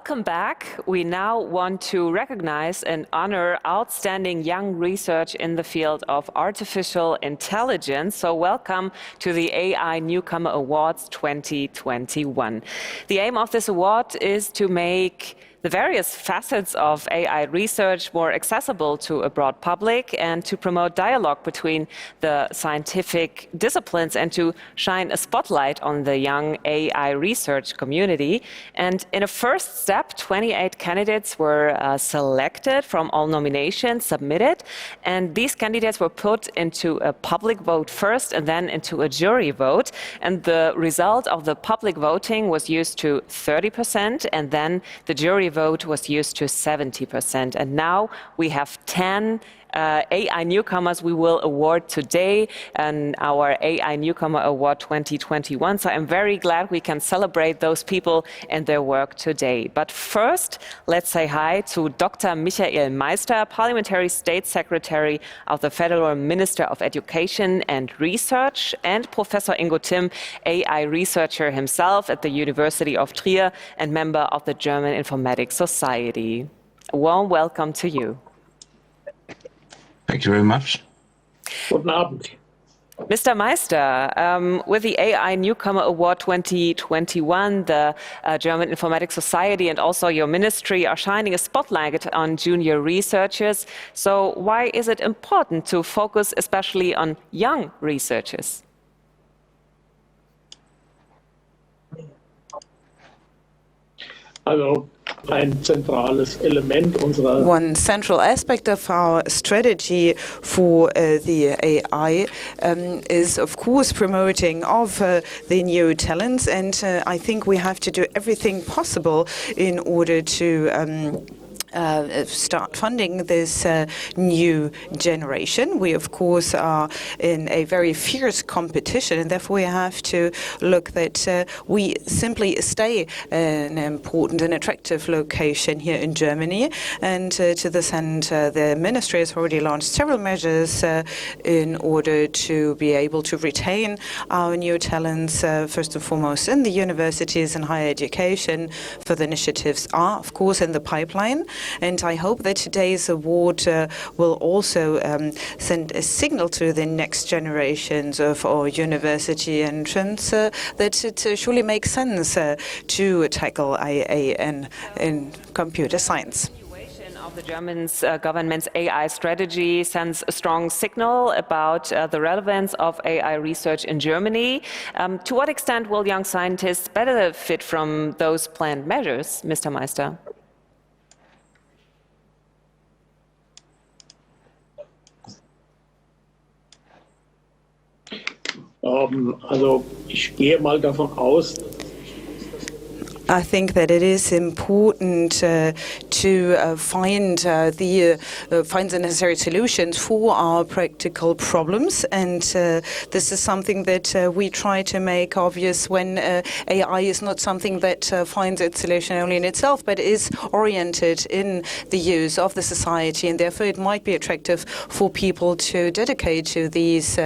Welcome back. We now want to recognize and honor outstanding young research in the field of artificial intelligence. So welcome to the AI Newcomer Awards 2021. The aim of this award is to make the various facets of AI research more accessible to a broad public and to promote dialogue between the scientific disciplines and to shine a spotlight on the young AI research community. And in a first step, 28 candidates were selected from all nominations submitted. And these candidates were put into a public vote first and then into a jury vote. And the result of the public voting was used to 30%, and then the jury vote was used to 70%. And now we have 10 AI newcomers we will award today in our AI Newcomer Award 2021. So I'm very glad we can celebrate those people and their work today. But first, let's say hi to Dr. Michael Meister, Parliamentary State Secretary of the Federal Minister of Education and Research, and Professor Ingo Timm, AI researcher himself at the University of Trier and member of the German Informatics Society. A warm welcome to you. Thank you very much. Guten Abend. Mr. Meister, with the AI Newcomer Award 2021, the German Informatics Society and also your ministry are shining a spotlight on junior researchers. So why is it important to focus especially on young researchers? Also ein zentrales Element unserer One central aspect of our strategy for the AI is, of course, promoting of the new talents, and I think we have to do everything possible in order to start funding this new generation. We, of course, are in a very fierce competition, and therefore we have to look that we simply stay an important and attractive location here in Germany. And to this end, the ministry has already launched several measures in order to be able to retain our new talents, first and foremost in the universities and higher education. Further initiatives are, of course, in the pipeline. And I hope that today's award will also send a signal to the next generations of our university entrants that it surely makes sense to tackle AI in computer science. The German government's AI strategy sends a strong signal about the relevance of AI research in Germany. To what extent will young scientists benefit from those planned measures, Mr. Meister? Also ich gehe mal davon aus, I think that it is important to find the necessary solutions for our practical problems, and this is something that we try to make obvious when AI is not something that finds its solution only in itself, but is oriented in the use of the society, and therefore it might be attractive for people to dedicate to these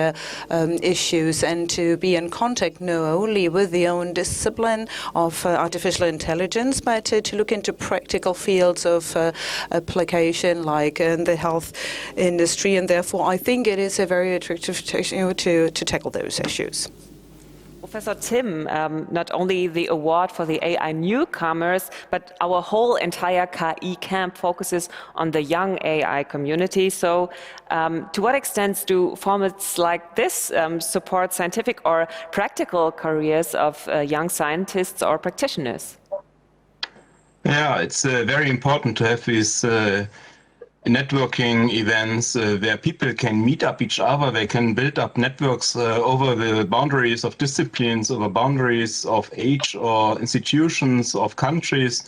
issues and to be in contact not only with the own discipline of artificial intelligence, but to look into practical fields of application, like in the health industry, and therefore I think it is a very attractive to tackle those issues. Professor Timm, not only the award for the AI newcomers, but our whole entire KI camp focuses on the young AI community. So to what extent do formats like this support scientific or practical careers of young scientists or practitioners? Yeah, it's very important to have these networking events where people can meet up each other, they can build up networks over the boundaries of disciplines, over boundaries of age or institutions, of countries,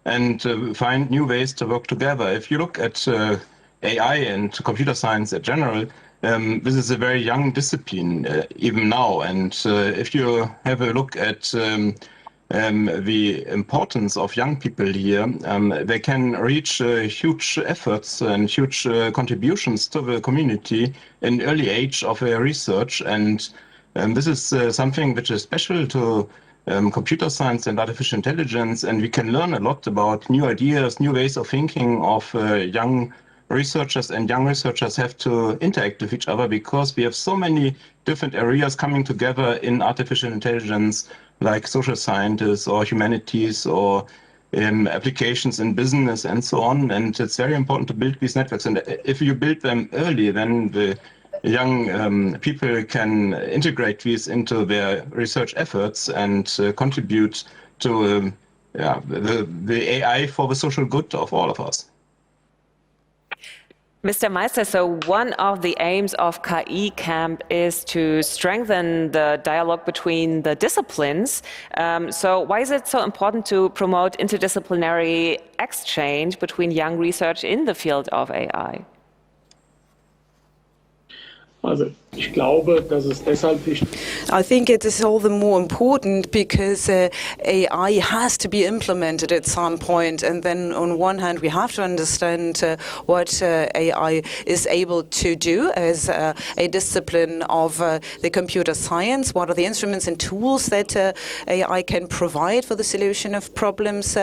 and find new ways to work together. If you look at AI and computer science in general, this is a very young discipline even now, and if you have a look at the importance of young people here, they can reach huge efforts and huge contributions to the community in early age of their research, and this is something which is special to computer science and artificial intelligence, and we can learn a lot about new ideas, new ways of thinking of young researchers, and young researchers have to interact with each other because we have so many different areas coming together in artificial intelligence, like social scientists or humanities or applications in business and so on. And it's very important to build these networks. And if you build them early, then the young people can integrate these into their research efforts and contribute to the AI for the social good of all of us. Mr. Meister, so one of the aims of KI Camp is to strengthen the dialogue between the disciplines. So why is it so important to promote interdisciplinary exchange between young research in the field of AI? Also ich glaube, dass es deshalb wichtig ist. I think it is all the more important because AI has to be implemented at some point, and then on one hand we have to understand what AI is able to do as a discipline of the computer science. What are the instruments and tools that AI can provide for the solution of problems?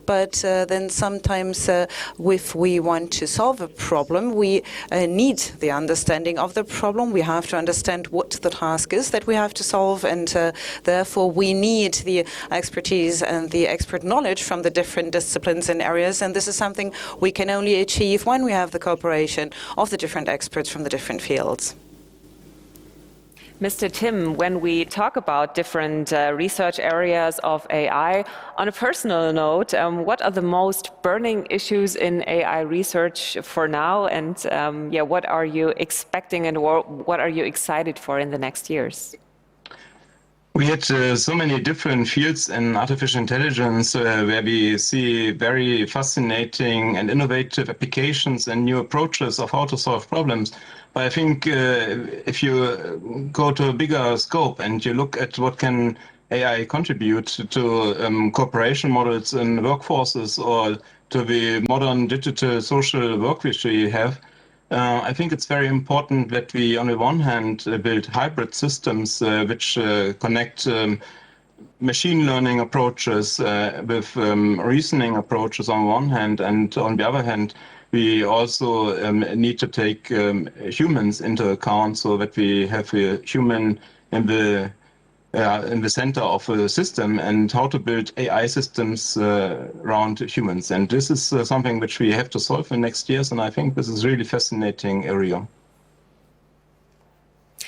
But then sometimes if we want to solve a problem, we need the understanding of the problem. We have to understand what the task is that we have to solve, and therefore we need the expertise and the expert knowledge from the different disciplines and areas, and this is something we can only achieve when we have the cooperation of the different experts from the different fields. Mr. Tim, when we talk about different research areas of AI, on a personal note, what are the most burning issues in AI research for now? And what are you expecting and what are you excited for in the next years? We had so many different fields in artificial intelligence where we see very fascinating and innovative applications and new approaches of how to solve problems. But I think if you go to a bigger scope and you look at what can AI contribute to cooperation models in workforces or to the modern digital social work which we have, I think it's very important that we, on the one hand, build hybrid systems which connect machine learning approaches with reasoning approaches on one hand, and on the other hand, we also need to take humans into account so that we have a human in the center of the system, and how to build AI systems around humans. And this is something which we have to solve in next years, and I think this is a really fascinating area.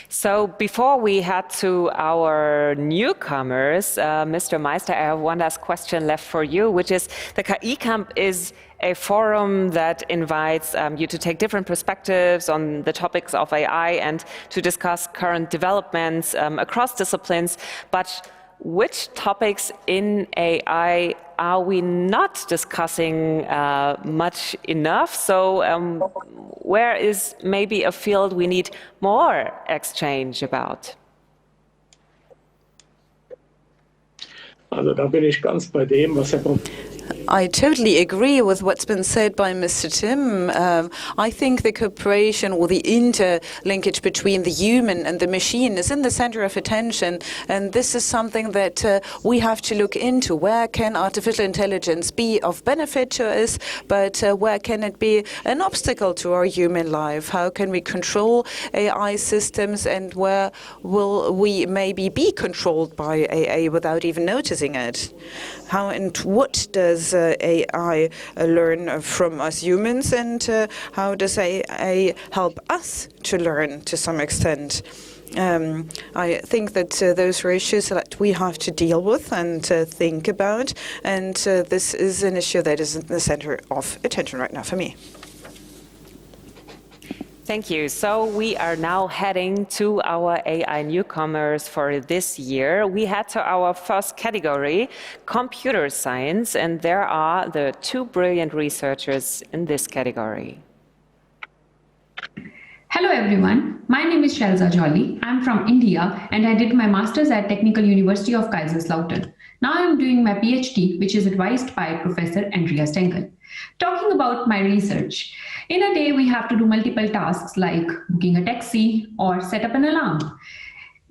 So before we head to our newcomers, Mr. Meister, I have one last question left for you, which is the KI Camp is a forum that invites you to take different perspectives on the topics of AI and to discuss current developments across disciplines. But which topics in AI are we not discussing much enough? So where is maybe a field we need more exchange about? Also da bin ich ganz bei dem, was Herr I totally agree with what's been said by Mr. Tim. I think the cooperation or the interlinkage between the human and the machine is in the center of attention, and this is something that we have to look into. Where can artificial intelligence be of benefit to us, but where can it be an obstacle to our human life? How can we control AI systems, and where will we maybe be controlled by AI without even noticing it? How and what does AI learn from us humans, and how does AI help us to learn to some extent? I think that those are issues that we have to deal with and think about, and this is an issue that is in the center of attention right now for me. Thank you. So we are now heading to our AI newcomers for this year. We head to our first category, computer science, and there are the two brilliant researchers in this category. Hello everyone, my name is Shelza Jolly. I'm from India and I did my master's at Technical University of Kaiserslautern. Now I'm doing my PhD, which is advised by Professor Andrea Stengel. Talking about my research, in a day we have to do multiple tasks like booking a taxi or set up an alarm.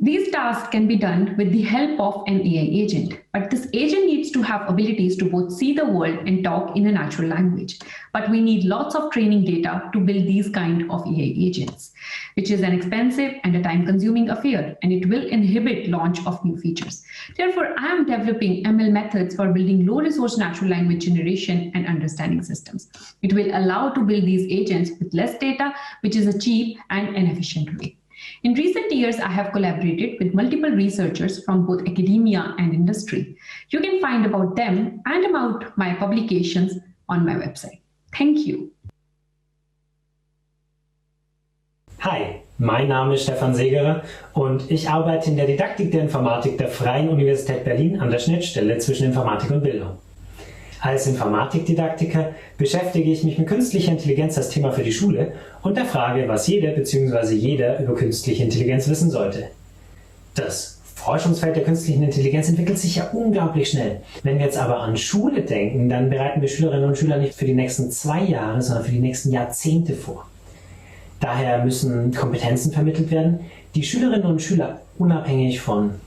These tasks can be done with the help of an AI agent, but this agent needs to have abilities to both see the world and talk in a natural language. But we need lots of training data to build these kind of AI agents, which is an expensive and a time-consuming affair, and it will inhibit launch of new features. Therefore, I am developing ML methods for building low-resource natural language generation and understanding systems. It will allow to build these agents with less data, which is a cheap and an efficient way. In recent years, I have collaborated with multiple researchers from both academia and industry. You can find about them and about my publications on my website. Thank you. Hi, mein Name ist Stefan Segerer und ich arbeite in der Didaktik der Informatik der Freien Universität Berlin an der Schnittstelle zwischen Informatik und Bildung. Als Informatikdidaktiker beschäftige ich mich mit künstlicher Intelligenz als Thema für die Schule und der Frage, was jeder bzw. jeder über künstliche Intelligenz wissen sollte. Das Forschungsfeld der künstlichen Intelligenz entwickelt sich ja unglaublich schnell. Wenn wir jetzt aber an Schule denken, dann bereiten wir Schülerinnen und Schüler nicht für die nächsten 2 Jahre, sondern für die nächsten Jahrzehnte vor. Daher müssen Kompetenzen vermittelt werden, die Schülerinnen und Schüler unabhängig von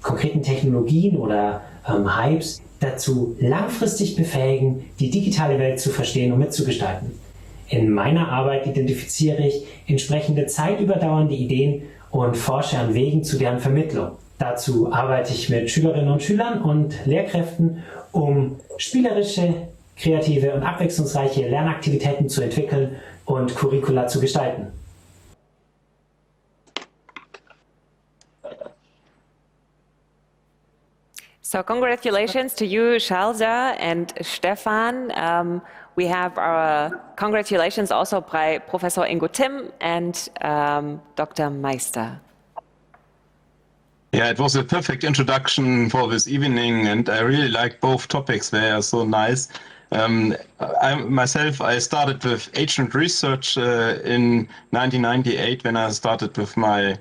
konkreten Technologien oder Hypes dazu langfristig befähigen, die digitale Welt zu verstehen und mitzugestalten. In meiner Arbeit identifiziere ich entsprechende zeitüberdauernde Ideen und forsche an Wegen zu deren Vermittlung. Dazu arbeite ich mit Schülerinnen und Schülern und Lehrkräften, um spielerische, kreative und abwechslungsreiche Lernaktivitäten zu entwickeln und Curricula zu gestalten. So congratulations to you, Shalda and Stefan. We have our congratulations also by Professor Ingo Timm and Dr. Meister. Yeah, it was a perfect introduction for this evening, and I really like both topics. They are so nice. I started with agent research in 1998 when I started with my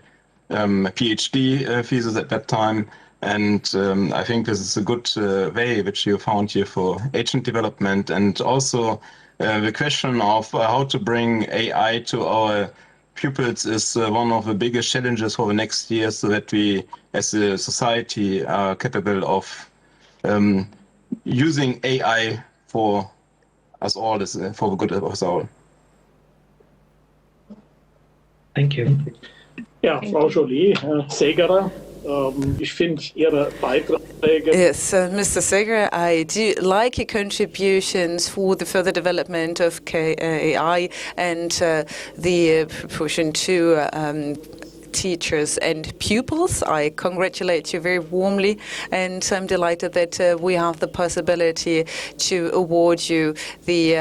PhD thesis at that time. And I think this is a good way which you found here for agent development, and also the question of how to bring AI to our pupils is one of the biggest challenges for the next years, so that we as a society are capable of using AI for us all, for the good of us all. Thank you. Ja, Frau Jolie, Herr Segerer. Ich finde Ihre Beiträge. Yes, Mr. Seger, I do like your contributions for the further development of AI and the proportion to teachers and pupils. I congratulate you very warmly, and I'm delighted that we have the possibility to award you the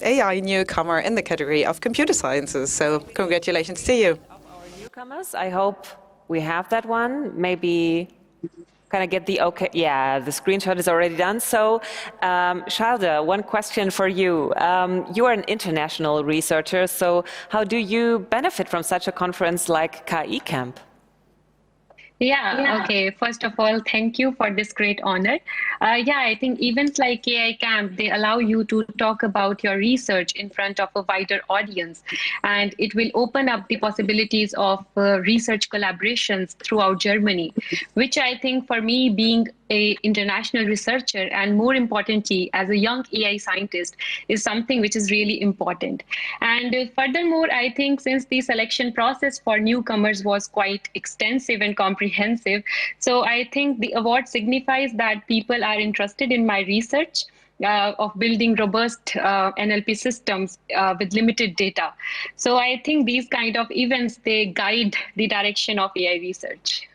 AI Newcomer in the category of computer sciences. So congratulations to you. Newcomers, I hope we have that one. Maybe kind of get the okay. Yeah, the screenshot is already done. So, Shalda, one question for you. You are an international researcher, so how do you benefit from such a conference like KI Camp? Yeah, okay. First of all, thank you for this great honor. I think events like AI Camp, they allow you to talk about your research in front of a wider audience, and it will open up the possibilities of research collaborations throughout Germany, which I think for me, being an international researcher and more importantly, as a young AI scientist, is something which is really important. And furthermore, I think since the selection process for newcomers was quite extensive and comprehensive, so I think the award signifies that people are interested in my research of building robust NLP systems with limited data. So I think these kind of events, they guide the direction of AI research.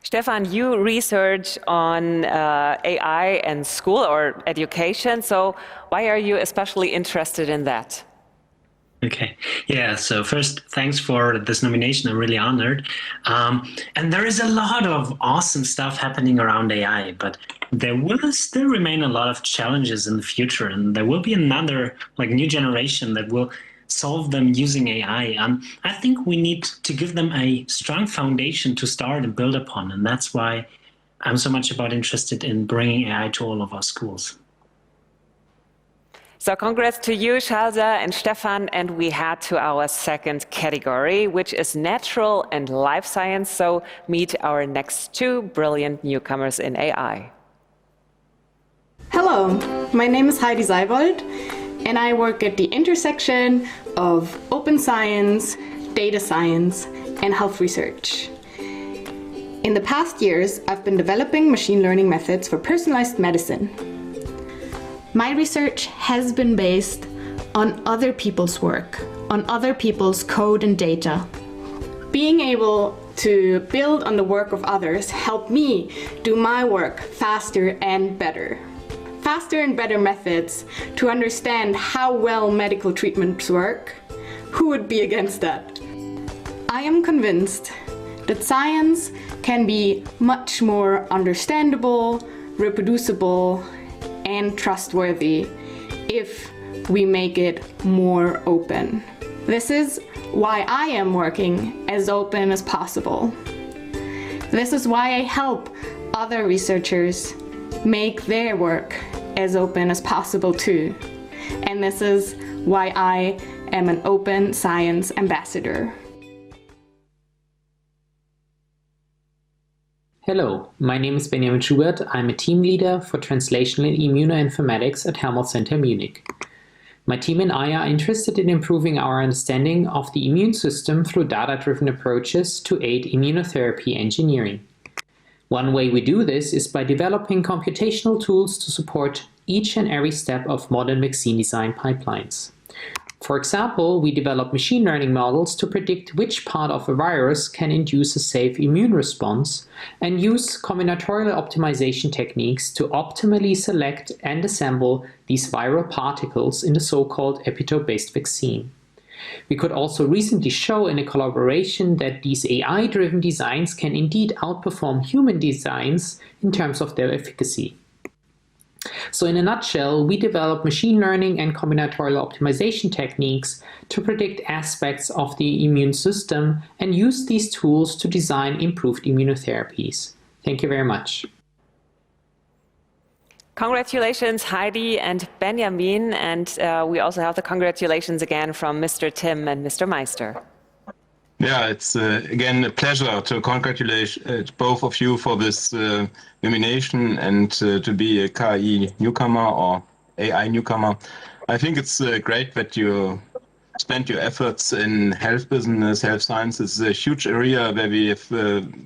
Stefan, you research on AI and school or education, so why are you especially interested in that? Okay. Yeah. So first, thanks for this nomination. I'm really honored. And there is a lot of awesome stuff happening around AI, but there will still remain a lot of challenges in the future. And there will be another new generation that will solve them using AI. I think we need to give them a strong foundation to start and build upon. And that's why I'm so much interested in bringing AI to all of our schools. So congrats to you, Shalza and Stefan, and we head to our second category, which is natural and life science. So meet our next two brilliant newcomers in AI. Hello, my name is Heidi Seibold, and I work at the intersection of open science, data science, and health research. In the past years, I've been developing machine learning methods for personalized medicine. My research has been based on other people's work, on other people's code and data. Being able to build on the work of others helped me do my work faster and better. Faster and better methods to understand how well medical treatments work. Who would be against that? I am convinced that science can be much more understandable, reproducible, and trustworthy if we make it more open. This is why I am working as open as possible. This is why I help other researchers make their work as open as possible too. And this is why I am an open science ambassador. Hello, my name is Benjamin Schubert. I'm a team leader for translational immunoinformatics at Helmholtz Center Munich. My team and I are interested in improving our understanding of the immune system through data-driven approaches to aid immunotherapy engineering. One way we do this is by developing computational tools to support each and every step of modern vaccine design pipelines. For example, we develop machine learning models to predict which part of a virus can induce a safe immune response and use combinatorial optimization techniques to optimally select and assemble these viral particles in the so-called epitope-based vaccine. We could also recently show in a collaboration that these AI-driven designs can indeed outperform human designs in terms of their efficacy. So in a nutshell, we develop machine learning and combinatorial optimization techniques to predict aspects of the immune system and use these tools to design improved immunotherapies. Thank you very much. Congratulations, Heidi and Benjamin. And we also have the congratulations again from Mr. Tim and Mr. Meister. Yeah, it's again a pleasure to congratulate both of you for this nomination and to be a KI newcomer or AI newcomer. I think it's great that you spent your efforts in health business, health sciences, a huge area where we have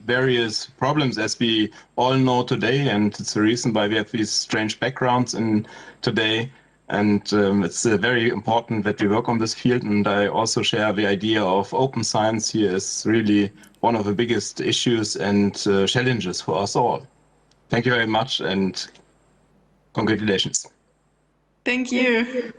various problems, as we all know today, and it's the reason why we have these strange backgrounds in today. And it's very important that we work on this field, and I also share the idea of open science here is really one of the biggest issues and challenges for us all. Thank you very much and congratulations. Thank you.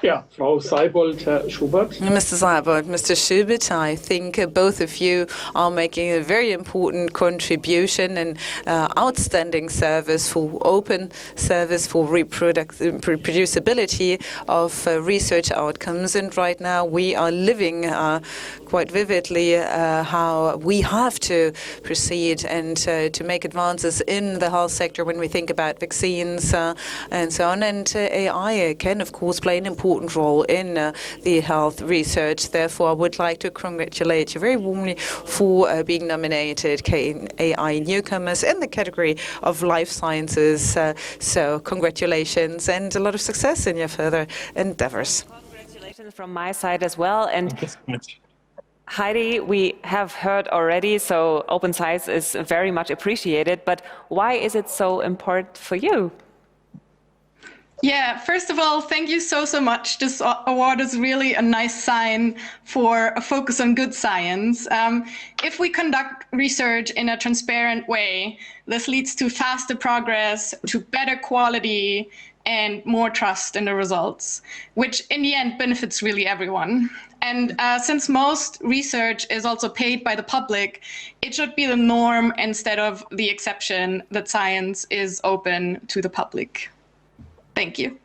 Ja, Frau Seibold, Herr Schubert. Mr. Seibold, Mr. Schubert, I think both of you are making a very important contribution and outstanding service for open service for reproducibility of research outcomes. And right now we are living quite vividly how we have to proceed and to make advances in the health sector when we think about vaccines and so on. And AI can, of course, play an important role in the health research. Therefore, I would like to congratulate you very warmly for being nominated AI newcomers in the category of life sciences. So congratulations and a lot of success in your further endeavors. Congratulations from my side as well. And Heidi, we have heard already, so open science is very much appreciated, but why is it so important for you? Yeah, first of all, thank you so much. This award is really a nice sign for a focus on good science. If we conduct research in a transparent way, this leads to faster progress, to better quality, and more trust in the results, which in the end benefits really everyone. And since most research is also paid by the public, it should be the norm instead of the exception that science is open to the public. Thank you.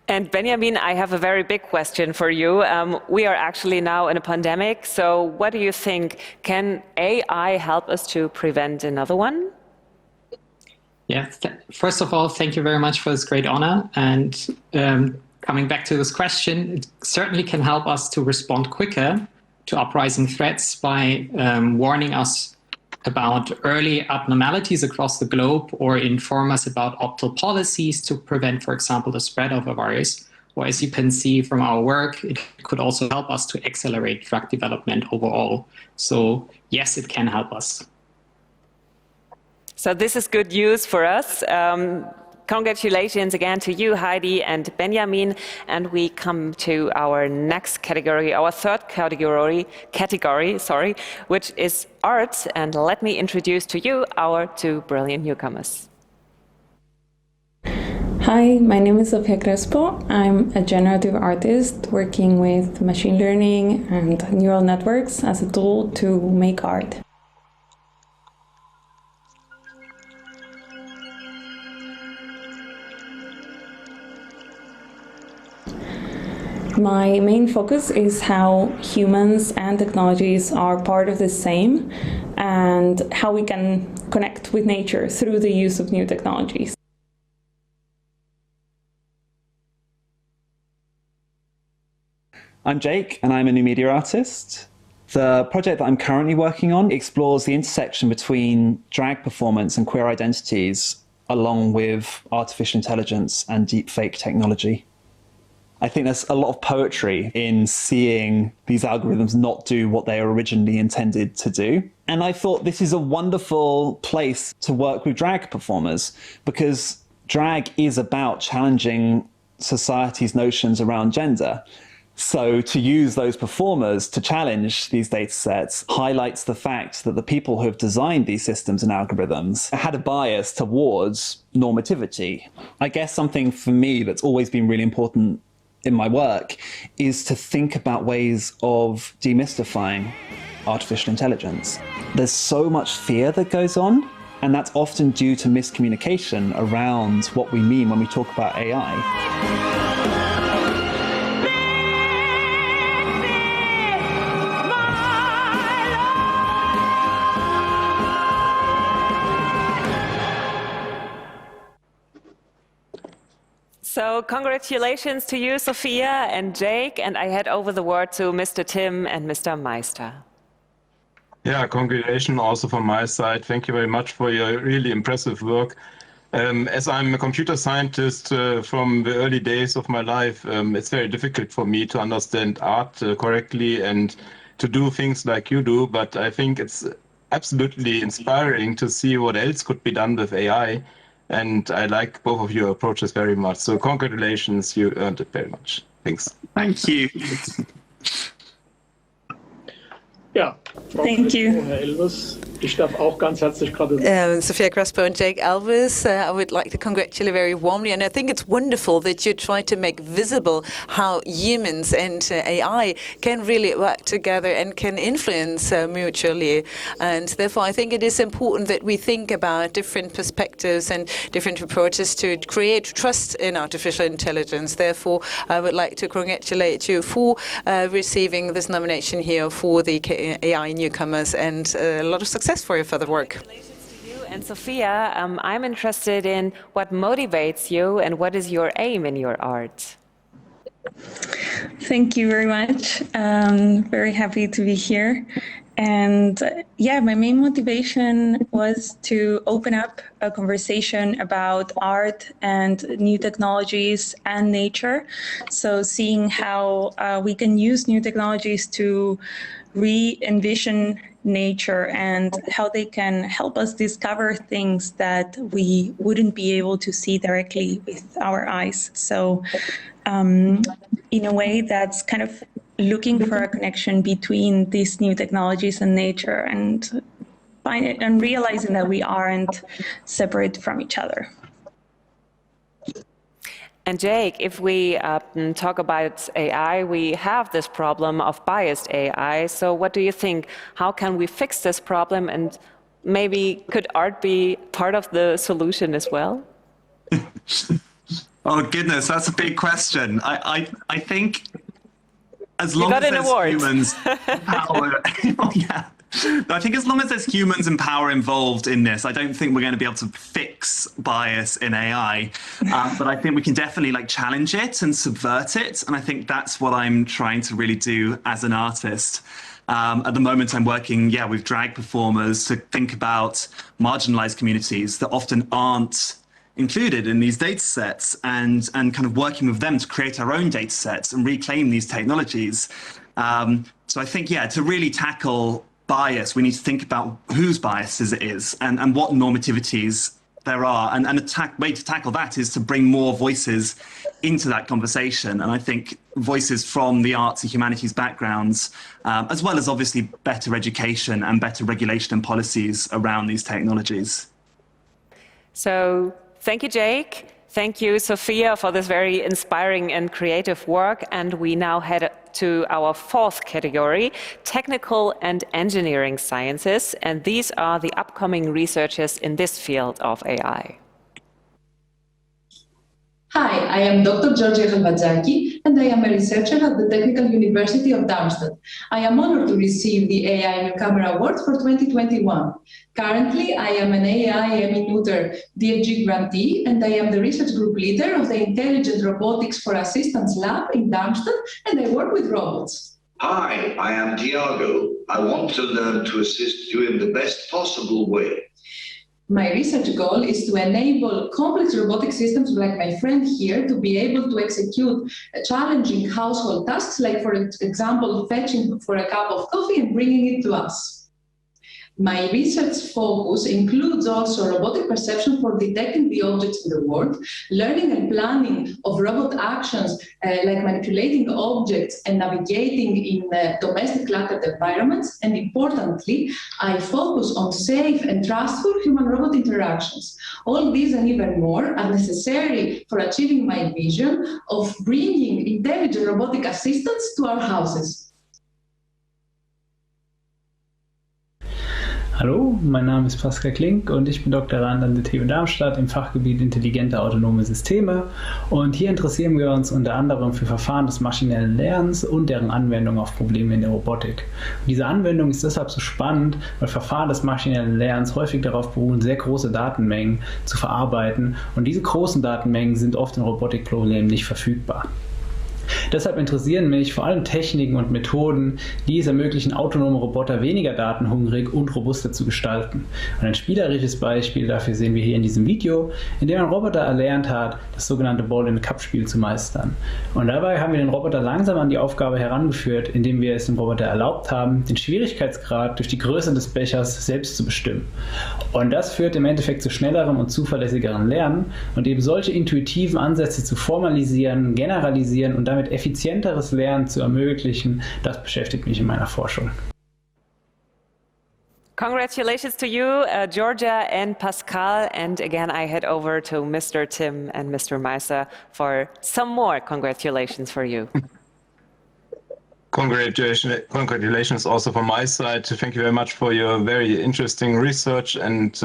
And Benjamin, I have a very big question for you. We are actually now in a pandemic, so what do you think? Can AI help us to prevent another one? Yeah, first of all, thank you very much for this great honor. And coming back to this question, it certainly can help us to respond quicker to uprising threats by warning us about early abnormalities across the globe, or inform us about optimal policies to prevent, for example, the spread of a virus. Or as you can see from our work, it could also help us to accelerate drug development overall. So yes, it can help us. So this is good news for us. Congratulations again to you, Heidi and Benjamin. And we come to our next category, our third category, which is art. And let me introduce to you our two brilliant newcomers. Hi, my name is Sofia Crespo. I'm a generative artist working with machine learning and neural networks as a tool to make art. My main focus is how humans and technologies are part of the same, and how we can connect with nature through the use of new technologies. I'm Jake, and I'm a new media artist. The project that I'm currently working on explores the intersection between drag performance and queer identities, along with artificial intelligence and deepfake technology. I think there's a lot of poetry in seeing these algorithms not do what they were originally intended to do. And I thought this is a wonderful place to work with drag performers, because drag is about challenging society's notions around gender. So to use those performers to challenge these data sets highlights the fact that the people who have designed these systems and algorithms had a bias towards normativity. I guess something for me that's always been really important in my work is to think about ways of demystifying artificial intelligence. There's so much fear that goes on, and that's often due to miscommunication around what we mean when we talk about AI. So congratulations to you, Sophia and Jake, and I hand over the word to Mr. Tim and Mr. Meister. Yeah, congratulations also from my side. Thank you very much for your really impressive work. As I'm a computer scientist from the early days of my life, it's very difficult for me to understand art correctly and to do things like you do, but I think it's absolutely inspiring to see what else could be done with AI. And I like both of your approaches very much. So congratulations, you earned it very much. Thanks. Thank you. Ja, Thank you. Herr Elvers, ich darf auch ganz herzlich gratulieren. Sophia Crespo and Jake Elvis, I would like to congratulate you very warmly. And I think it's wonderful that you try to make visible how humans and AI can really work together and can influence mutually. And therefore, I think it is important that we think about different perspectives and different approaches to create trust in artificial intelligence. Therefore, I would like to congratulate you for receiving this nomination here for the AI newcomers, and a lot of success for your further work. Congratulations to you. And Sophia, I'm interested in what motivates you and what is your aim in your art? Thank you very much. Very happy to be here. And yeah, my main motivation was to open up a conversation about art and new technologies and nature. So seeing how we can use new technologies to re-envision nature and how they can help us discover things that we wouldn't be able to see directly with our eyes. So in a way, that's kind of looking for a connection between these new technologies and nature, and realizing that we aren't separate from each other. And Jake, if we talk about AI, we have this problem of biased AI. So what do you think? How can we fix this problem? And maybe could art be part of the solution as well? Oh, goodness, that's a big question. I think as long as there's humans, power, yeah, I think as long as there's humans and power involved in this, I don't think we're going to be able to fix bias in AI. But I think we can definitely like challenge it and subvert it. And I think that's what I'm trying to really do as an artist. At the moment, I'm working, with drag performers to think about marginalized communities that often aren't included in these data sets and kind of working with them to create our own data sets and reclaim these technologies. So I think, to really tackle bias, we need to think about whose biases it is and what normativities there are. And a way to tackle that is to bring more voices into that conversation. And I think voices from the arts and humanities backgrounds, as well as obviously better education and better regulation and policies around these technologies. So thank you, Jake. Thank you, Sophia, for this very inspiring and creative work. And we now head to our fourth category, technical and engineering sciences. And these are the upcoming researchers in this field of AI. Hi, I am Dr. Georgia Khalvadzaki, and I am a researcher at the Technical University of Darmstadt. I am honored to receive the AI Newcomer Award for 2021. Currently, I am an AI Neuter DFG grantee, and I am the research group leader of the Intelligent Robotics for Assistance Lab in Darmstadt, and I work with robots. Hi, I am Tiago. I want to learn to assist you in the best possible way. My research goal is to enable complex robotic systems like my friend here to be able to execute challenging household tasks, like, for example, fetching for a cup of coffee and bringing it to us. My research focus includes also robotic perception for detecting the objects in the world, learning and planning of robot actions like manipulating objects and navigating in domestic cluttered environments. And importantly, I focus on safe and trustful human-robot interactions. All these and even more are necessary for achieving my vision of bringing intelligent robotic assistants to our houses. Hallo, mein Name ist Pascal Klink und ich bin Doktorand an der TU Darmstadt im Fachgebiet Intelligente Autonome Systeme. Und hier interessieren wir uns unter anderem für Verfahren des maschinellen Lernens und deren Anwendung auf Probleme in der Robotik. Und diese Anwendung ist deshalb so spannend, weil Verfahren des maschinellen Lernens häufig darauf beruhen, sehr große Datenmengen zu verarbeiten. Und diese großen Datenmengen sind oft in Robotikproblemen nicht verfügbar. Deshalb interessieren mich vor allem Techniken und Methoden, die es ermöglichen, autonome Roboter weniger datenhungrig und robuster zu gestalten. Und ein spielerisches Beispiel dafür sehen wir hier in diesem Video, in dem ein Roboter erlernt hat, das sogenannte Ball-in-Cup-Spiel zu meistern. Und dabei haben wir den Roboter langsam an die Aufgabe herangeführt, indem wir es dem Roboter erlaubt haben, den Schwierigkeitsgrad durch die Größe des Bechers selbst zu bestimmen. Und das führt im Endeffekt zu schnellerem und zuverlässigeren Lernen und eben solche intuitiven Ansätze zu formalisieren, generalisieren und damit effizienteres Lernen zu ermöglichen, das beschäftigt mich in meiner Forschung. Congratulations to you, Georgia and Pascal. And again, I head over to Mr. Tim and Mr. Meiser for some more congratulations for you. Congratulations also from my side. Thank you very much for your very interesting research. And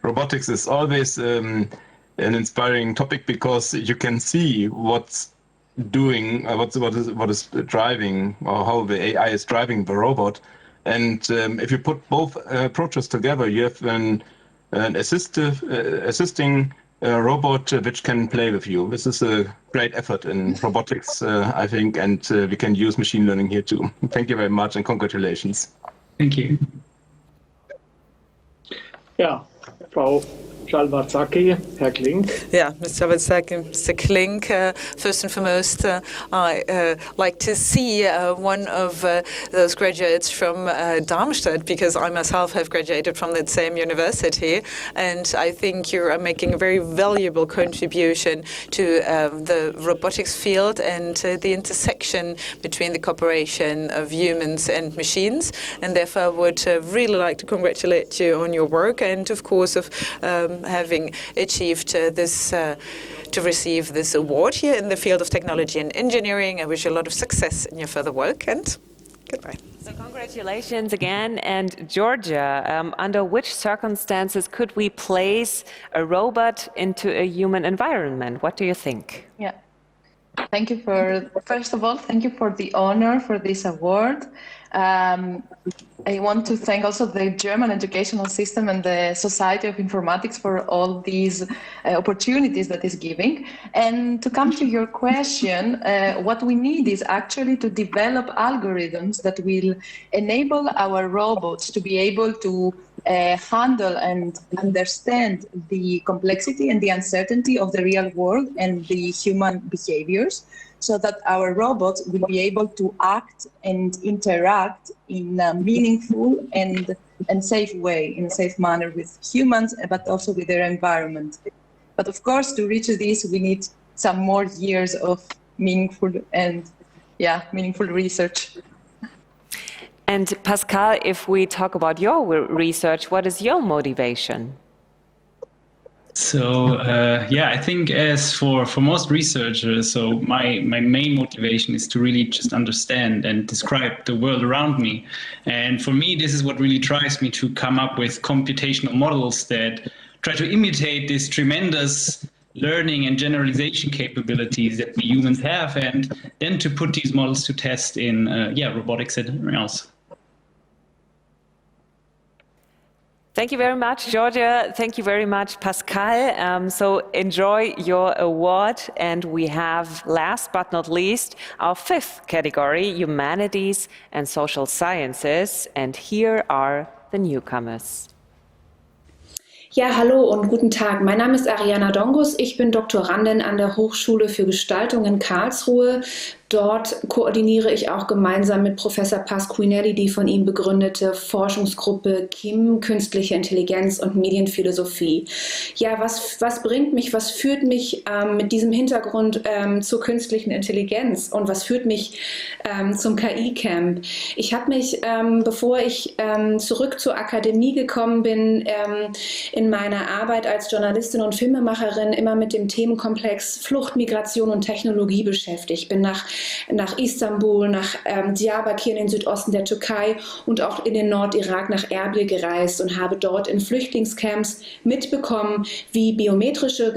robotics is always an inspiring topic because you can see what's doing what is driving, or how the AI is driving the robot. And if you put both approaches together, you have an assisting robot which can play with you. This is a great effort in robotics, I think, and we can use machine learning here too. Thank you very much and congratulations. Thank you. Ja, Frau Khalvadzaki, Herr Klink. Yeah, Mr. Khalvadzaki, Mr. Klink. First and foremost, I like to see one of those graduates from Darmstadt, because I myself have graduated from that same university, and I think you are making a very valuable contribution to the robotics field and the intersection between the cooperation of humans and machines, and therefore I would really like to congratulate you on your work and, of course, of having achieved to receive this award here in the field of technology and engineering. I wish you a lot of success in your further work, and goodbye. So congratulations again. And Georgia, under which circumstances could we place a robot into a human environment? What do you think? Yeah. Thank you first of all, thank you for the honor for this award. I want to thank also the German educational system and the Society of Informatics for all these opportunities that is giving. And to come to your question, what we need is actually to develop algorithms that will enable our robots to be able to handle and understand the complexity and the uncertainty of the real world and the human behaviors, so that our robots will be able to act and interact in a meaningful and safe way, in a safe manner with humans, but also with their environment. But of course, to reach this, we need some more years of meaningful research. And Pascal, if we talk about your research, what is your motivation? So I think as for most researchers, so my main motivation is to really just understand and describe the world around me. And for me, this is what really drives me to come up with computational models that try to imitate this tremendous learning and generalization capabilities that we humans have, and then to put these models to test in robotics and everything else. Thank you very much, Georgia. Thank you very much, Pascal. So enjoy your award. And we have, last but not least, our fifth category, Humanities and Social Sciences. And here are the newcomers. Ja, hallo und guten Tag. Mein Name ist Ariana Dongus. Ich bin Doktorandin an der Hochschule für Gestaltung in Karlsruhe. Dort koordiniere ich auch gemeinsam mit Professor Pasquinelli die von ihm begründete Forschungsgruppe KIM, Künstliche Intelligenz und Medienphilosophie. Ja, was bringt mich, was führt mich mit diesem Hintergrund zur künstlichen Intelligenz und was führt mich zum KI-Camp? Ich habe mich, bevor ich zurück zur Akademie gekommen bin, in meiner Arbeit als Journalistin und Filmemacherin immer mit dem Themenkomplex Flucht, Migration und Technologie beschäftigt. Ich bin nach Istanbul, nach Diyarbakir in den Südosten der Türkei und auch in den Nordirak nach Erbil gereist und habe dort in Flüchtlingscamps mitbekommen, wie biometrische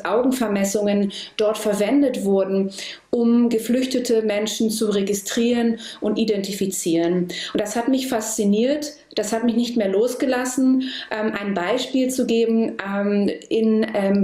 Augenvermessungen dort verwendet wurden, um geflüchtete Menschen zu registrieren und identifizieren. Und das hat mich fasziniert, das hat mich nicht mehr losgelassen. Ein Beispiel zu geben,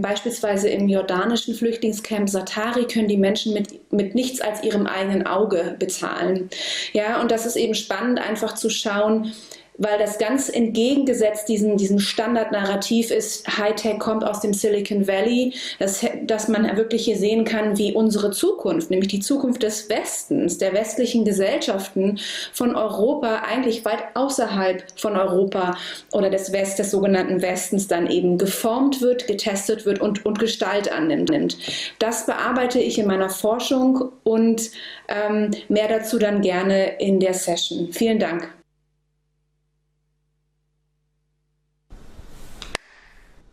beispielsweise im jordanischen Flüchtlingscamp Satari können die Menschen mit nichts als ihrem eigenen Auge bezahlen. Ja, und das ist eben spannend, einfach zu schauen, weil das ganz entgegengesetzt diesem Standardnarrativ ist, Hightech kommt aus dem Silicon Valley, dass man wirklich hier sehen kann, wie unsere Zukunft, nämlich die Zukunft des Westens, der westlichen Gesellschaften von Europa, eigentlich weit außerhalb von Europa oder des sogenannten Westens dann eben geformt wird, getestet wird und Gestalt annimmt. Das bearbeite ich in meiner Forschung und mehr dazu dann gerne in der Session. Vielen Dank.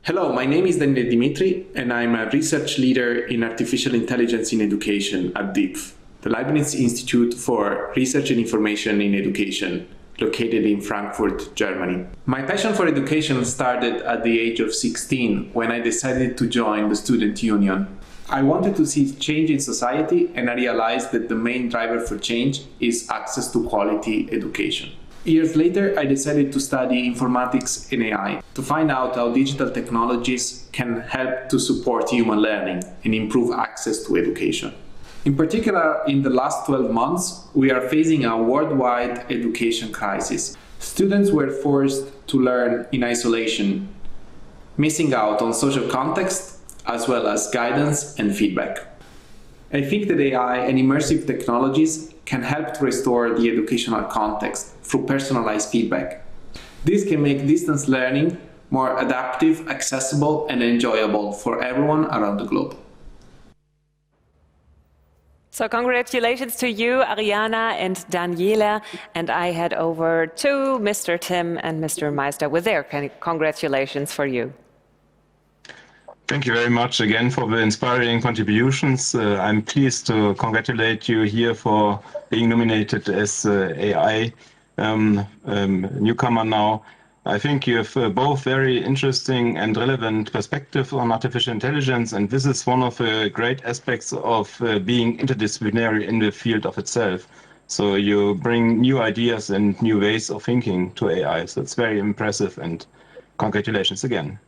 Hello, my name is Daniel Dimitri, and I'm a research leader in artificial intelligence in education at DIPF, the Leibniz Institute for Research and Information in Education, located in Frankfurt, Germany. My passion for education started at the age of 16 when I decided to join the student union. I wanted to see change in society, and I realized that the main driver for change is access to quality education. Years later, I decided to study informatics and AI to find out how digital technologies can help to support human learning and improve access to education. In particular, in the last 12 months, we are facing a worldwide education crisis. Students were forced to learn in isolation, missing out on social context as well as guidance and feedback. I think that AI and immersive technologies can help to restore the educational context through personalized feedback. This can make distance learning more adaptive, accessible, and enjoyable for everyone around the globe. So congratulations to you, Ariana and Daniela. And I head over to Mr. Tim and Mr. Meister with their congratulations for you. Thank you very much again for the inspiring contributions. I'm pleased to congratulate you here for being nominated as AI newcomer now. I think you have both very interesting and relevant perspectives on artificial intelligence, and this is one of the great aspects of being interdisciplinary in the field of itself. So you bring new ideas and new ways of thinking to AI. So it's very impressive, and congratulations again.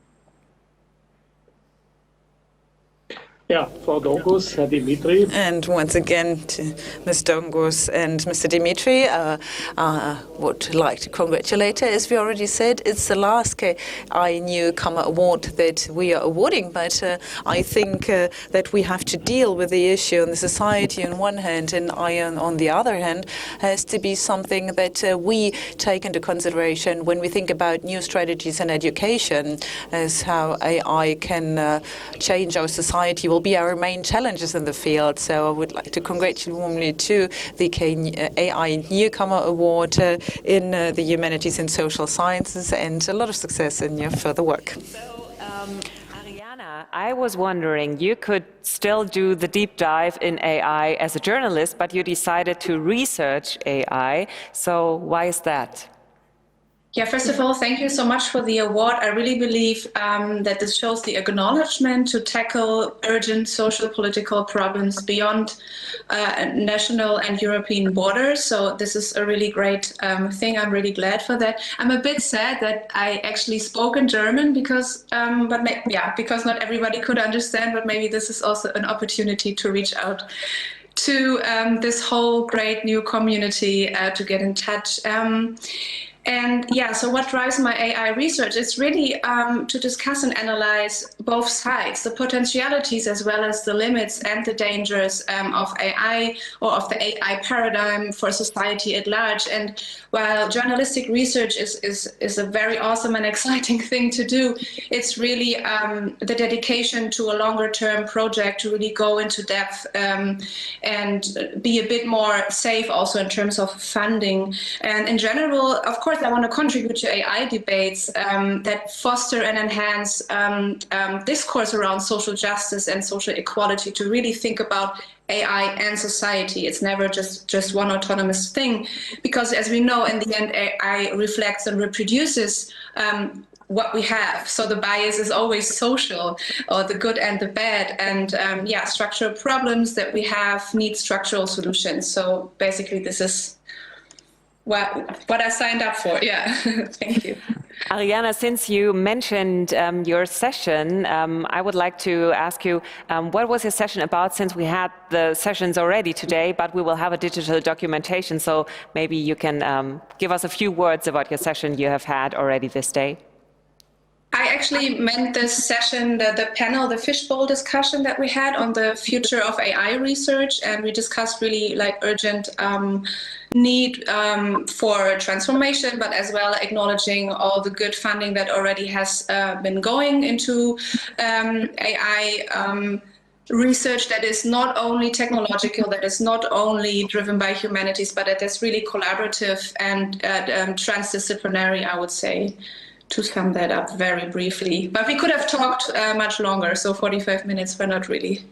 Ja, Frau Dongus, Herr Dimitri. And once again to Ms. Dongus and Mr. Dimitri, I would like to congratulate her. As we already said, it's the last KI-Newcomer Award that we are awarding, but I think that we have to deal with the issue in the society on one hand, and AI on the other hand has to be something that we take into consideration when we think about new strategies in education, as how AI can change our society will be our main challenges in the field. So I would like to congratulate warmly to the AI Newcomer Award in the Humanities and Social Sciences, and a lot of success in your further work. So, Ariana, I was wondering, you could still do the deep dive in AI as a journalist, but you decided to research AI. So why is that? Yeah, first of all, thank you so much for the award. I really believe that this shows the acknowledgement to tackle urgent social political problems beyond national and European borders. So this is a really great thing. I'm really glad for that. I'm a bit sad that I actually spoke in German because, because not everybody could understand, but maybe this is also an opportunity to reach out to this whole great new community to get in touch. And yeah, so what drives my AI research is really to discuss and analyze both sides, the potentialities as well as the limits and the dangers of AI or of the AI paradigm for society at large. And while journalistic research is a very awesome and exciting thing to do, it's really the dedication to a longer term project to really go into depth and be a bit more safe also in terms of funding. And in general, of course, I want to contribute to AI debates that foster and enhance discourse around social justice and social equality, to really think about AI and society. It's never just one autonomous thing, because as we know, in the end, AI reflects and reproduces what we have. So the bias is always social, or the good and the bad. And structural problems that we have need structural solutions. So basically, this is what I signed up for. Yeah, thank you. Ariana, since you mentioned your session, I would like to ask you, what was your session about, since we had the sessions already today, but we will have a digital documentation, so maybe you can give us a few words about your session you have had already this day. I actually meant this session, the panel, the fishbowl discussion that we had on the future of AI research, and we discussed really like urgent need for transformation, but as well acknowledging all the good funding that already has been going into AI research that is not only technological, that is not only driven by humanities, but that is really collaborative and transdisciplinary, I would say, to sum that up very briefly. But we could have talked much longer, so 45 minutes were not really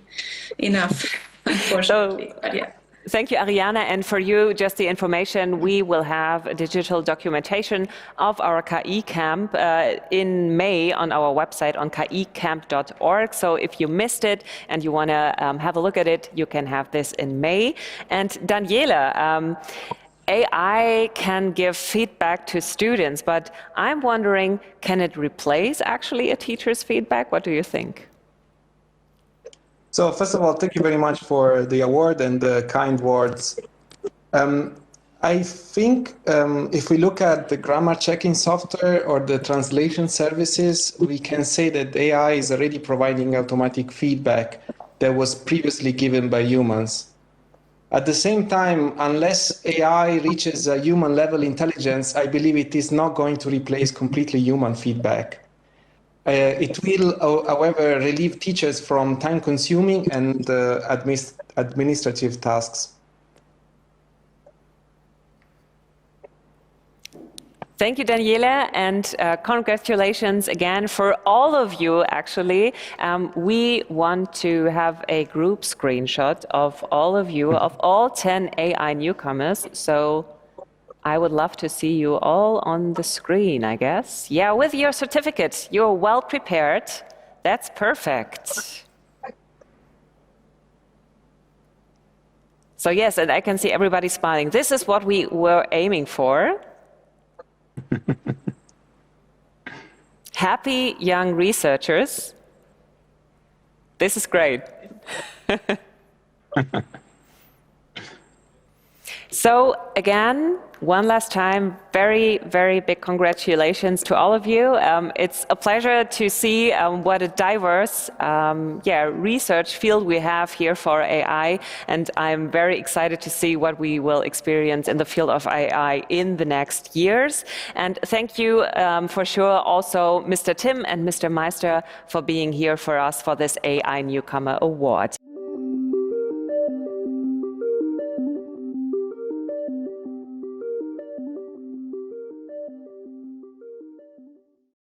enough, unfortunately. But yeah. Thank you, Ariana. And for you, just the information, we will have a digital documentation of our KI camp in May on our website on kicamp.org. So if you missed it and you want to have a look at it, you can have this in May. And Daniela, AI can give feedback to students, but I'm wondering, can it replace actually a teacher's feedback? What do you think? So first of all, thank you very much for the award and the kind words. I think if we look at the grammar checking software or the translation services, we can say that AI is already providing automatic feedback that was previously given by humans. At the same time, unless AI reaches a human level intelligence, I believe it is not going to replace completely human feedback. It will, however, relieve teachers from time-consuming and administrative tasks. Thank you, Daniela, and congratulations again for all of you, actually. We want to have a group screenshot of all of you, of all 10 AI newcomers. So I would love to see you all on the screen, I guess. Yeah, with your certificate. You're well prepared. That's perfect. So yes, and I can see everybody smiling. This is what we were aiming for. Happy young researchers. This is great. So again, one last time, very, very big congratulations to all of you. It's a pleasure to see what a diverse research field we have here for AI, and I'm very excited to see what we will experience in the field of AI in the next years. And thank you for sure also Mr. Tim and Mr. Meister for being here for us for this AI Newcomer Award.